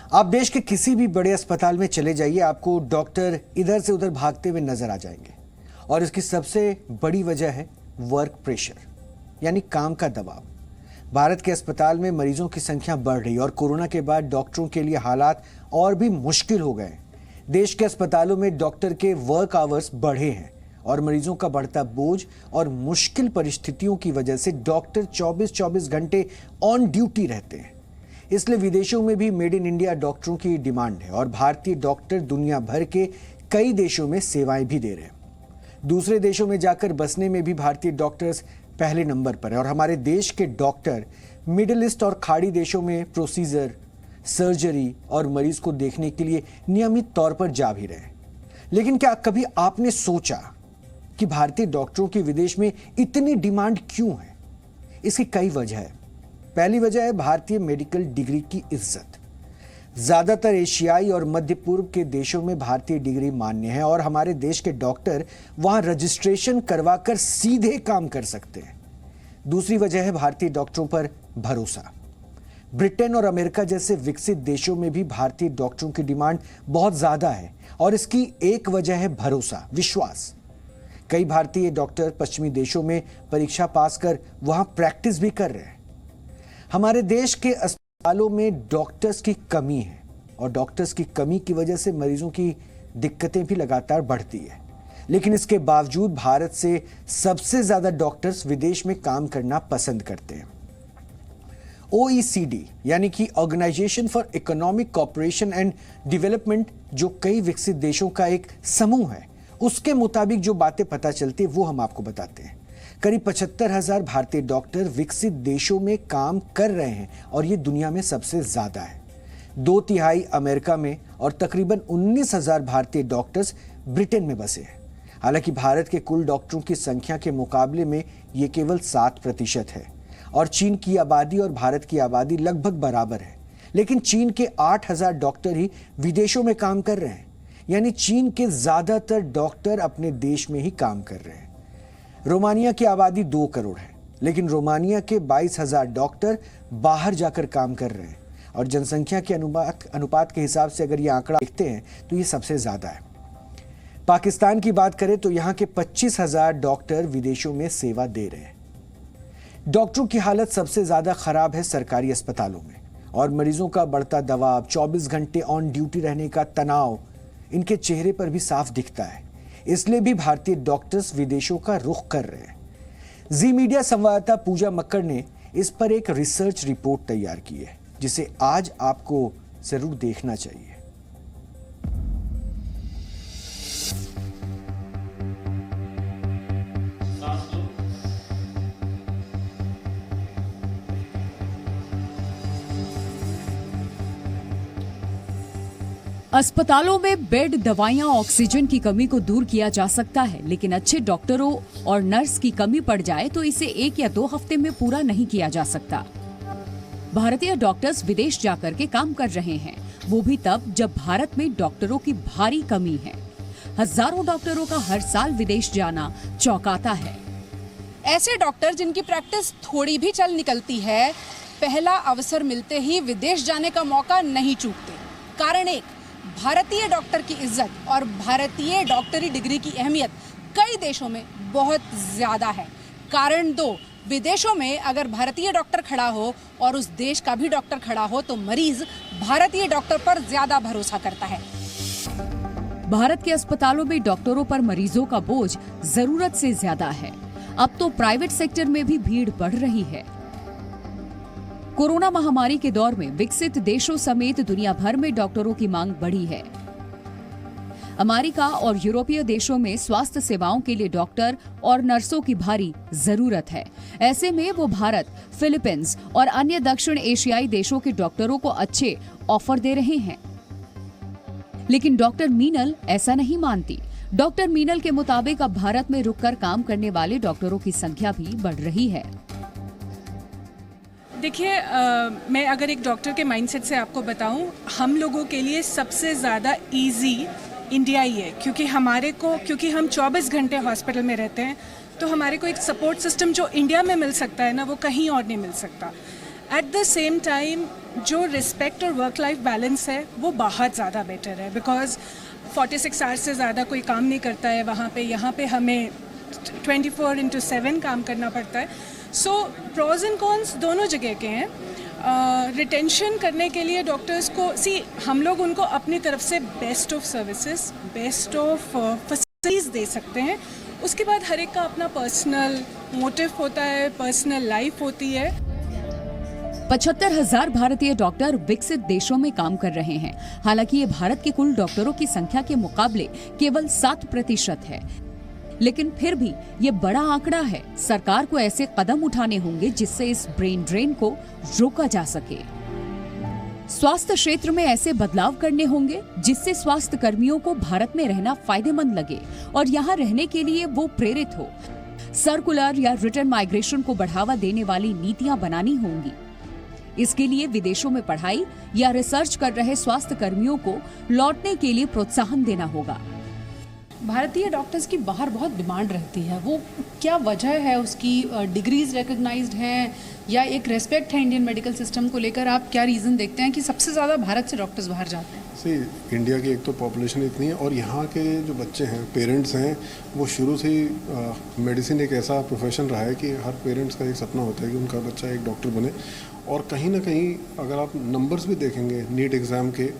आप देश के किसी भी बड़े अस्पताल में चले जाइए, आपको डॉक्टर इधर से उधर भागते हुए नजर आ जाएंगे। और इसकी सबसे बड़ी वजह है वर्क प्रेशर, यानी काम का दबाव। भारत के अस्पताल में मरीजों की संख्या बढ़ रही है और कोरोना के बाद डॉक्टरों के लिए हालात और भी मुश्किल हो गए। देश के अस्पतालों में डॉक्टर के वर्क आवर्स बढ़े हैं और मरीजों का बढ़ता बोझ और मुश्किल परिस्थितियों की वजह से डॉक्टर 24-24 घंटे ऑन ड्यूटी रहते हैं। इसलिए विदेशों में भी मेड इन इंडिया डॉक्टरों की डिमांड है और भारतीय डॉक्टर दुनिया भर के कई देशों में सेवाएं भी दे रहे हैं। दूसरे देशों में जाकर बसने में भी भारतीय डॉक्टर्स पहले नंबर पर है और हमारे देश के डॉक्टर मिडिल ईस्ट और खाड़ी देशों में प्रोसीजर, सर्जरी और मरीज को देखने के लिए नियमित तौर पर जा भी रहे हैं। लेकिन क्या कभी आपने सोचा कि भारतीय डॉक्टरों की विदेश में इतनी डिमांड क्यों है? इसकी कई वजह है। पहली वजह है भारतीय मेडिकल डिग्री की इज्जत। ज्यादातर एशियाई और मध्य पूर्व के देशों में भारतीय डिग्री मान्य है और हमारे देश के डॉक्टर वहां रजिस्ट्रेशन करवाकर सीधे काम कर सकते हैं। दूसरी वजह है भारतीय डॉक्टरों पर भरोसा। ब्रिटेन और अमेरिका जैसे विकसित देशों में भी भारतीय डॉक्टरों की डिमांड बहुत ज्यादा है और इसकी एक वजह है भरोसा, विश्वास। कई भारतीय डॉक्टर पश्चिमी देशों में परीक्षा पास कर वहां प्रैक्टिस भी कर रहे हैं। हमारे देश के अस्पतालों में डॉक्टर्स की कमी है और डॉक्टर्स की कमी की वजह से मरीजों की दिक्कतें भी लगातार बढ़ती है। लेकिन इसके बावजूद भारत से सबसे ज्यादा डॉक्टर्स विदेश में काम करना पसंद करते हैं। OECD यानी कि organisation for economic cooperation and development, जो कई विकसित देशों का एक समूह है, उसके मुताबिक जो बातें पता चलती है वो हम आपको बताते हैं। करीब 75,000 भारतीय डॉक्टर विकसित देशों में काम कर रहे हैं और ये दुनिया में सबसे ज्यादा है। 2/3 अमेरिका में और तकरीबन 19,000 भारतीय डॉक्टर्स ब्रिटेन में बसे हैं। हालांकि भारत के कुल डॉक्टरों की संख्या के मुकाबले में ये केवल 7% है और चीन की आबादी और भारत की आबादी लगभग बराबर है। लेकिन चीन के 8,000 डॉक्टर ही विदेशों में काम कर रहे हैं, यानी चीन के ज्यादातर डॉक्टर अपने देश में ही काम कर रहे हैं। रोमानिया की आबादी 2 करोड़ है, लेकिन रोमानिया के 22,000 डॉक्टर बाहर जाकर काम कर रहे हैं और जनसंख्या के अनुपात के हिसाब से अगर ये आंकड़ा देखते हैं तो ये सबसे ज्यादा है। पाकिस्तान की बात करें तो यहाँ के 25,000 डॉक्टर विदेशों में सेवा दे रहे हैं। डॉक्टरों की हालत सबसे ज्यादा खराब है सरकारी अस्पतालों में और मरीजों का बढ़ता दबाव, 24 घंटे ऑन ड्यूटी रहने का तनाव इनके चेहरे पर भी साफ दिखता है। इसलिए भी भारतीय डॉक्टर्स विदेशों का रुख कर रहे हैं। जी मीडिया संवाददाता पूजा मक्कड़ ने इस पर एक रिसर्च रिपोर्ट तैयार की है, जिसे आज आपको जरूर देखना चाहिए। अस्पतालों में बेड, दवाइयां, ऑक्सीजन की कमी को दूर किया जा सकता है, लेकिन अच्छे डॉक्टरों और नर्स की कमी पड़ जाए तो इसे 1 या 2 हफ्ते में पूरा नहीं किया जा सकता। भारतीय डॉक्टर्स विदेश जाकर के काम कर रहे हैं, वो भी तब जब भारत में डॉक्टरों की भारी कमी है। हजारों डॉक्टरों का हर साल विदेश जाना चौंकाता है। ऐसे डॉक्टर जिनकी प्रैक्टिस थोड़ी भी चल निकलती है, पहला अवसर मिलते ही विदेश जाने का मौका नहीं चूकते। कारण एक, भारतीय डॉक्टर की इज्जत और भारतीय डॉक्टरी डिग्री की अहमियत कई देशों में बहुत ज्यादा है। कारण 2, विदेशों में अगर भारतीय डॉक्टर खड़ा हो और उस देश का भी डॉक्टर खड़ा हो तो मरीज भारतीय डॉक्टर पर ज्यादा भरोसा करता है। भारत के अस्पतालों में डॉक्टरों पर मरीजों का बोझ जरूरत से ज्यादा है। अब तो प्राइवेट सेक्टर में भी भीड़ बढ़ रही है। कोरोना महामारी के दौर में विकसित देशों समेत दुनिया भर में डॉक्टरों की मांग बढ़ी है। अमेरिका और यूरोपीय देशों में स्वास्थ्य सेवाओं के लिए डॉक्टर और नर्सों की भारी जरूरत है। ऐसे में वो भारत, फिलीपींस और अन्य दक्षिण एशियाई देशों के डॉक्टरों को अच्छे ऑफर दे रहे हैं। लेकिन डॉक्टर मीनल ऐसा नहीं मानती। डॉक्टर मीनल के मुताबिक अब भारत में रुककर काम करने वाले डॉक्टरों की संख्या भी बढ़ रही है। देखिए, मैं अगर एक डॉक्टर के माइंडसेट से आपको बताऊं, हम लोगों के लिए सबसे ज़्यादा इजी इंडिया ही है, क्योंकि हम 24 घंटे हॉस्पिटल में रहते हैं, तो हमारे को एक सपोर्ट सिस्टम जो इंडिया में मिल सकता है ना, वो कहीं और नहीं मिल सकता। एट द सेम टाइम जो रिस्पेक्ट और वर्क लाइफ बैलेंस है वो बहुत ज़्यादा बेटर है, बिकॉज 46 आवर्स से ज़्यादा कोई काम नहीं करता है वहाँ पे। यहाँ पे हमें 24/7 काम करना पड़ता है। सो प्रॉज एंड कॉन्स दोनों जगह के हैं। रिटेंशन करने के लिए डॉक्टर्स को हम लोग उनको अपनी तरफ से best of services, best of facilities दे सकते हैं। उसके बाद हर एक का अपना पर्सनल मोटिव होता है, पर्सनल लाइफ होती है। 75,000 भारतीय डॉक्टर विकसित देशों में काम कर रहे हैं। हालांकि ये भारत के कुल डॉक्टरों की संख्या के मुकाबले केवल 7% है, लेकिन फिर भी ये बड़ा आंकड़ा है। सरकार को ऐसे कदम उठाने होंगे जिससे इस ब्रेन ड्रेन को रोका जा सके। स्वास्थ्य क्षेत्र में ऐसे बदलाव करने होंगे जिससे स्वास्थ्य कर्मियों को भारत में रहना फायदेमंद लगे और यहाँ रहने के लिए वो प्रेरित हो। सर्कुलर या रिटर्न माइग्रेशन को बढ़ावा देने वाली नीतियां बनानी होंगी। इसके लिए विदेशों में पढ़ाई या रिसर्च कर रहे स्वास्थ्य कर्मियों को लौटने के लिए प्रोत्साहन देना होगा। भारतीय डॉक्टर्स की बाहर बहुत डिमांड रहती है, वो क्या वजह है उसकी? डिग्रीज रिकॉग्नाइज्ड हैं या एक रेस्पेक्ट है इंडियन मेडिकल सिस्टम को लेकर? आप क्या रीज़न देखते हैं कि सबसे ज़्यादा भारत से डॉक्टर्स बाहर जाते हैं? इंडिया की एक तो पॉपुलेशन इतनी है और यहाँ के जो बच्चे हैं, पेरेंट्स हैं, वो शुरू से ही मेडिसिन एक ऐसा प्रोफेशन रहा है कि हर पेरेंट्स का एक सपना होता है कि उनका बच्चा एक डॉक्टर बने। और कहीं ना कहीं अगर आप नंबर्स भी देखेंगे, नीट एग्ज़ाम के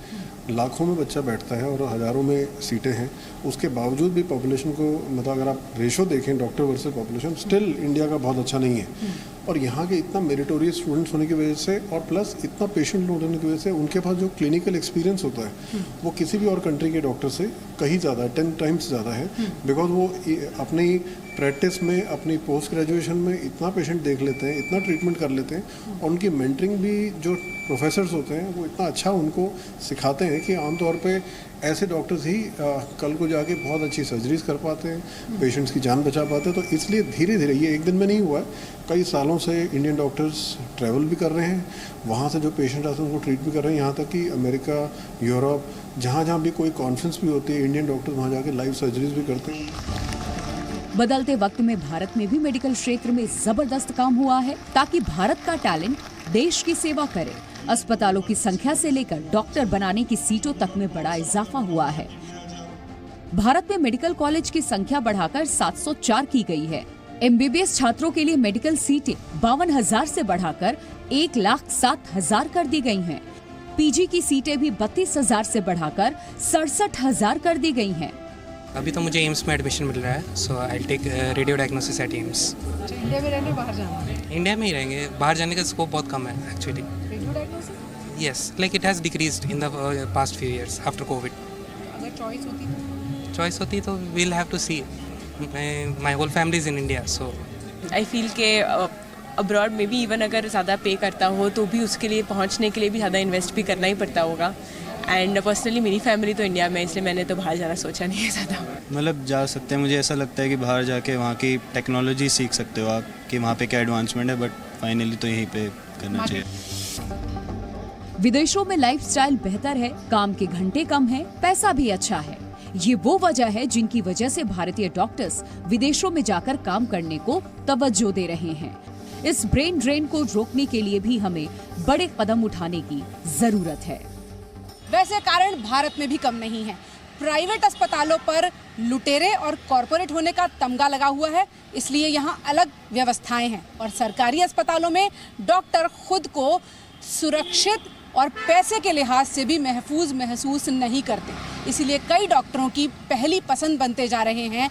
लाखों में बच्चा बैठता है और हज़ारों में सीटें हैं, उसके बावजूद भी पॉपुलेशन को मतलब अगर आप रेशो देखें doctor versus population, still India का बहुत अच्छा नहीं है। और यहाँ के इतना मेरिटोरियस स्टूडेंट्स होने की वजह से और प्लस इतना पेशेंट लोड होने की वजह से उनके पास जो क्लिनिकल एक्सपीरियंस होता है वो किसी भी और कंट्री के डॉक्टर से कहीं ज़्यादा 10 टाइम्स ज़्यादा है। बिकॉज वो अपनी प्रैक्टिस में, अपनी पोस्ट ग्रेजुएशन में इतना पेशेंट देख लेते हैं, इतना ट्रीटमेंट कर लेते हैं और उनकी मेंटरिंग भी जो प्रोफेसर्स होते हैं वो इतना अच्छा उनको सिखाते हैं कि आमतौर पे ऐसे डॉक्टर्स ही कल को जाके बहुत अच्छी सर्जरीज कर पाते हैं, पेशेंट्स की जान बचा पाते हैं। तो इसलिए धीरे धीरे, ये एक दिन में नहीं हुआ है, कई सालों से इंडियन डॉक्टर्स ट्रैवल भी कर रहे हैं, वहाँ से जो पेशेंट आते हैं उनको ट्रीट भी कर रहे हैं। यहाँ तक कि अमेरिका, यूरोप, जहाँ भी कोई कॉन्फ्रेंस भी होती है, इंडियन डॉक्टर्स वहाँ जाके लाइव सर्जरीज भी करते हैं। बदलते वक्त में भारत में भी मेडिकल क्षेत्र में जबरदस्त काम हुआ है ताकि भारत का टैलेंट देश की सेवा करे। अस्पतालों की संख्या से लेकर डॉक्टर बनाने की सीटों तक में बड़ा इजाफा हुआ है। भारत में मेडिकल कॉलेज की संख्या बढ़ाकर 704 की गई है। एमबीबीएस छात्रों के लिए मेडिकल सीटें 52,000 से बढ़ाकर 1,07,000 कर दी गई हैं। पीजी की सीटें भी 32,000 से बढ़ाकर 67,000 कर दी गई हैं। अभी तो मुझे एम्स में एडमिशन मिल रहा है, so I take radio diagnosis at AIIMS. India में रहने बाहर जाना है? इंडिया में ही रहेंगे, बाहर जाने का स्कोप बहुत कम है actually. Radio diagnosis? Yes, like it has decreased in the past few years after Covid. अगर चॉइस होती तो we'll have to see. My whole family is in India, so I feel के अब्रॉड में भी even अगर ज़्यादा पे करता हो तो भी उसके लिए पहुंचने के लिए भी ज़्यादा इन्वेस्ट भी करना ही पड़ता होगा। एंड पर्सनली मेरी फैमिली तो इंडिया में, इसलिए मैंने तो बाहर जाना सोचा नहीं है ज़्यादा। मतलब जा सकते हैं, मुझे ऐसा लगता है कि बाहर जाके वहाँ की टेक्नोलॉजी सीख सकते हो आप कि वहाँ पे क्या एडवांसमेंट है, बट फाइनली तो यहीं पे करना चाहिए। विदेशों में लाइफस्टाइल बेहतर है, काम के घंटे कम है, पैसा भी अच्छा है। ये वो वजह है जिनकी वजह से भारतीय डॉक्टर्स विदेशों में जाकर काम करने को तवज्जो दे रहे हैं। इस ब्रेन ड्रेन को रोकने के लिए भी हमें बड़े कदम उठाने की जरूरत है। वैसे कारण भारत में भी कम नहीं है। प्राइवेट अस्पतालों पर लुटेरे और कॉरपोरेट होने का तमगा लगा हुआ है, इसलिए यहाँ अलग व्यवस्थाएं हैं और सरकारी अस्पतालों में डॉक्टर खुद को सुरक्षित और पैसे के लिहाज से भी महफूज महसूस नहीं करते। इसीलिए कई डॉक्टरों की पहली पसंद बनते जा रहे हैं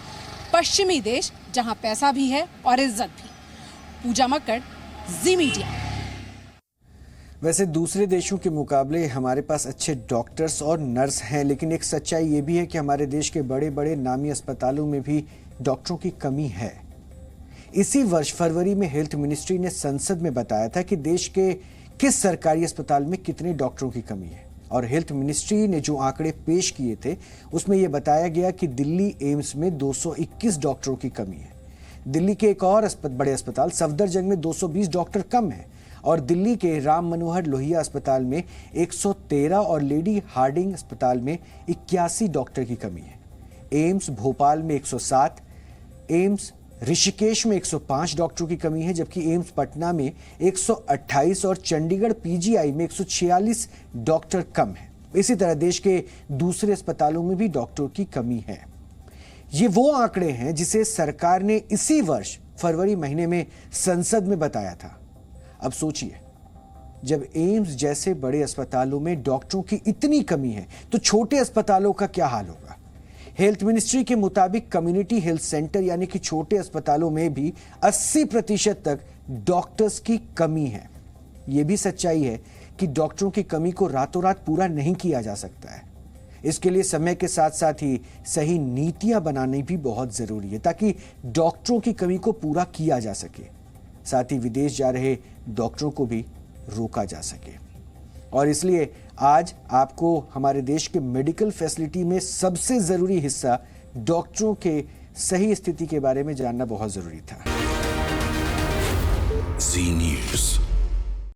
पश्चिमी देश, जहाँ पैसा भी है और इज्जत भी। पूजा मक्कड़, जी मीडिया। वैसे दूसरे देशों के मुकाबले हमारे पास अच्छे डॉक्टर्स और नर्स हैं, लेकिन एक सच्चाई ये भी है कि हमारे देश के बड़े बड़े नामी अस्पतालों में भी डॉक्टरों की कमी है। इसी वर्ष फरवरी में हेल्थ मिनिस्ट्री ने संसद में बताया था कि देश के किस सरकारी अस्पताल में कितने डॉक्टरों की कमी है, और हेल्थ मिनिस्ट्री ने जो आंकड़े पेश किए थे उसमें यह बताया गया कि दिल्ली एम्स में 221 डॉक्टरों की कमी है। दिल्ली के एक और बड़े अस्पताल सफदरजंग में 220 डॉक्टर कम है और दिल्ली के राम मनोहर लोहिया अस्पताल में 113 और लेडी हार्डिंग अस्पताल में 81 डॉक्टर की कमी है। एम्स भोपाल में 107, एम्स ऋषिकेश में 105 डॉक्टरों की कमी है, जबकि एम्स पटना में 128 और चंडीगढ़ पीजीआई में 146 डॉक्टर कम है। इसी तरह देश के दूसरे अस्पतालों में भी डॉक्टरों की कमी है। ये वो आंकड़े हैं जिसे सरकार ने इसी वर्ष फरवरी महीने में संसद में बताया था। अब सोचिए, जब एम्स जैसे बड़े अस्पतालों में डॉक्टरों की इतनी कमी है तो छोटे अस्पतालों का क्या हाल होगा। हेल्थ मिनिस्ट्री के मुताबिक कम्युनिटी हेल्थ सेंटर यानी कि छोटे अस्पतालों में भी 80% तक डॉक्टर्स की कमी है। यह भी सच्चाई है कि डॉक्टरों की कमी को रातों रात पूरा नहीं किया जा सकता है। इसके लिए समय के साथ साथ ही सही नीतियां बनानी भी बहुत जरूरी है ताकि डॉक्टरों की कमी को पूरा किया जा सके, साथ ही विदेश जा रहे डॉक्टरों को भी रोका जा सके। और इसलिए आज आपको हमारे देश के मेडिकल फैसिलिटी में सबसे जरूरी हिस्सा डॉक्टरों के सही स्थिति के बारे में जानना बहुत जरूरी था। जी न्यूज़।